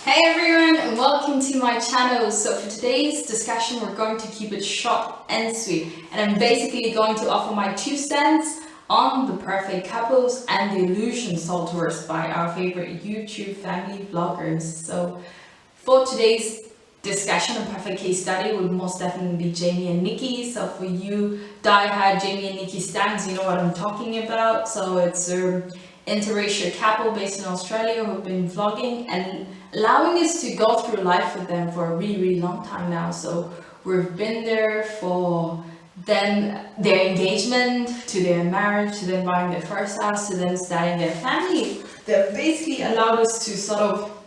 Hey everyone, and welcome to my channel. So for today's discussion, we're going to keep it short and sweet, and I'm basically going to offer my 2 cents on the perfect couples and the illusions told to us by our favorite YouTube family vloggers. So for today's discussion, a perfect case study would most definitely be Jamie and Nikki. So for you die-hard Jamie and Nikki stans, you know what I'm talking about. So it's interracial couple based in Australia who've been vlogging and allowing us to go through life with them for a really long time now. So we've been there for them, their engagement, to their marriage, to them buying their first house, to them starting their family. They've basically allowed us to sort of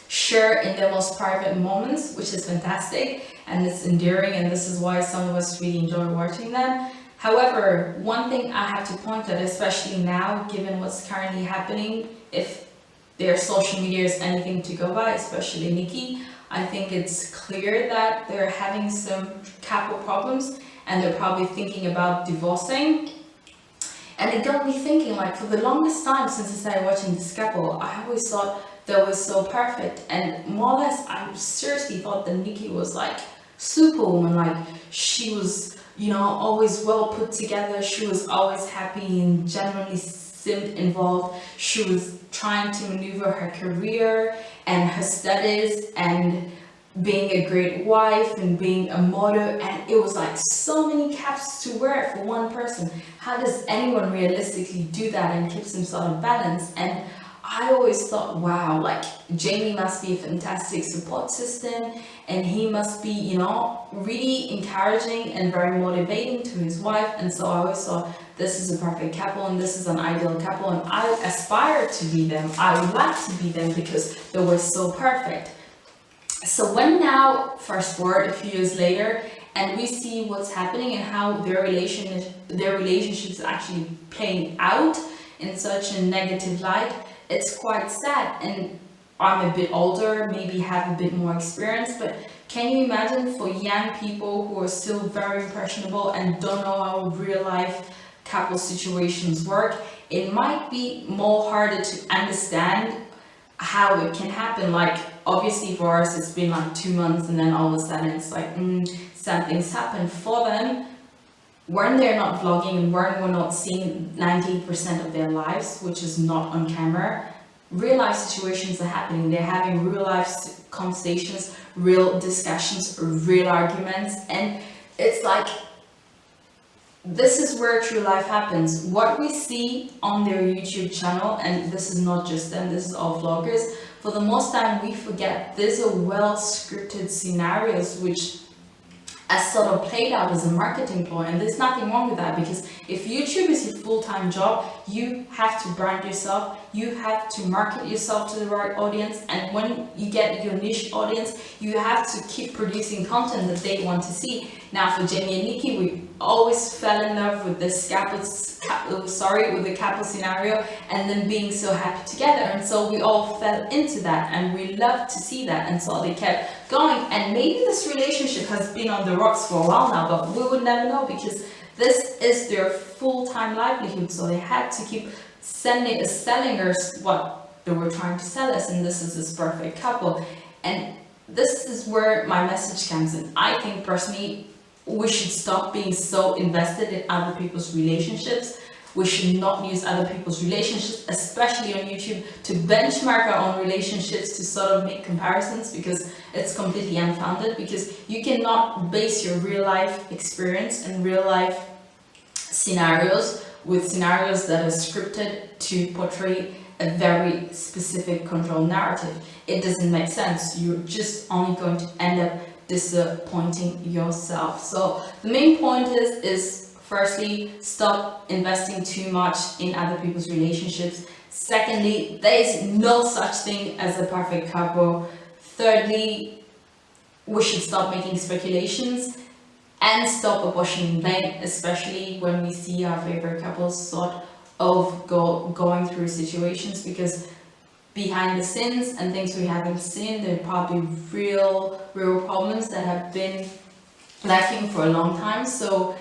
share in their most private moments, which is fantastic and it's endearing, and this is why some of us really enjoy watching them. However, one thing I have to point out, especially now, given what's currently happening, if their social media is anything to go by, especially Nikki, I think it's clear that they're having some couple problems and they're probably thinking about divorcing. And it got me thinking, like, for the longest time since I started watching this couple, I always thought that was so perfect. And more or less, I seriously thought that Nikki was like superwoman, like she was, you know, always well put together. She was always happy and genuinely seemed involved. She was trying to maneuver her career and her studies and being a great wife and being a mother, and it was like so many caps to wear for one person. How does anyone realistically do that and keep some sort of balance? And I always thought, wow, like Jamie must be a fantastic support system and he must be, you know, really encouraging and very motivating to his wife. And so I always thought this is a perfect couple and this is an ideal couple, and I aspire to be them. I would like to be them because they were so perfect. So when now, fast forward a few years later, and we see what's happening and how their relationships are actually playing out in such a negative light, it's quite sad. And I'm a bit older, maybe have a bit more experience, but can you imagine for young people who are still very impressionable and don't know how real life couple situations work, it might be more harder to understand how it can happen. Like, obviously for us it's been like 2 months and then all of a sudden it's like something's happened. For them, when they're not vlogging and when we're not seeing 90% of their lives, which is not on camera, real life situations are happening. They're having real life conversations, real discussions, real arguments, and it's like, this is where true life happens. What we see on their YouTube channel, and this is not just them, this is all vloggers, for the most time we forget these are well scripted scenarios which are sort of played out as a marketing ploy, and there's nothing wrong with that, because if YouTube is your full-time job, you have to brand yourself, you have to market yourself to the right audience, and when you get your niche audience, you have to keep producing content that they want to see. Now for Jamie and Nikki, we always fell in love with this with the couple scenario and then being so happy together, and so we all fell into that and we loved to see that, and so they kept going. And maybe this relationship has been on the rocks for a while now, but we would never know because this is their full-time livelihood, so they had to keep selling us what they were trying to sell us, and this is this perfect couple. And this is where my message comes in. I think personally we should stop being so invested in other people's relationships. We should not use other people's relationships, especially on YouTube, to benchmark our own relationships, to sort of make comparisons, because it's completely unfounded. Because you cannot base your real life experience and real life scenarios with scenarios that are scripted to portray a very specific controlled narrative. It doesn't make sense. You're just only going to end up disappointing yourself. So the main point is firstly, stop investing too much in other people's relationships. Secondly, there is no such thing as a perfect couple. Thirdly, we should stop making speculations and stop apportioning blame, especially when we see our favorite couples sort of going through situations, because behind the scenes and things we haven't seen, there are probably real problems that have been lacking for a long time. So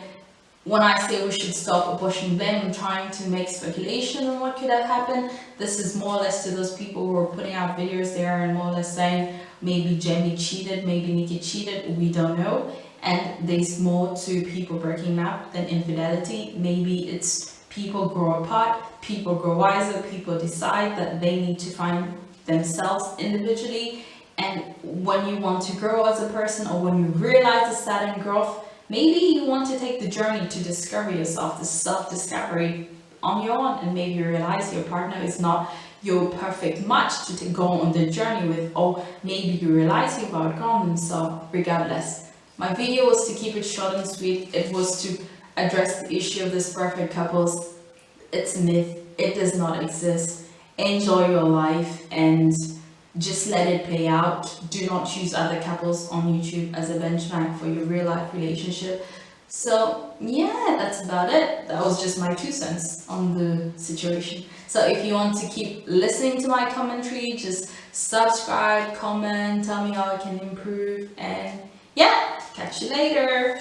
when I say we should stop pushing blame and trying to make speculation on what could have happened, this is more or less to those people who are putting out videos there and more or less saying maybe Jamie cheated, maybe Nikki cheated, we don't know. And there's more to people breaking up than infidelity. Maybe it's people grow apart, people grow wiser, people decide that they need to find themselves individually. And when you want to grow as a person, or when you realize the sudden growth, maybe you want to take the journey to discover yourself, the self-discovery on your own, and maybe you realize your partner is not your perfect match to go on the journey with, or maybe you realize you've outgrown them. So regardless, my video was to keep it short and sweet. It was to address the issue of this perfect couples. It's a myth, it does not exist. Enjoy your life and just let it play out. Do not use other couples on YouTube as a benchmark for your real life relationship. So yeah, that's about it. That was just my 2 cents on the situation. So if you want to keep listening to my commentary, just subscribe, comment, tell me how I can improve, and yeah, catch you later.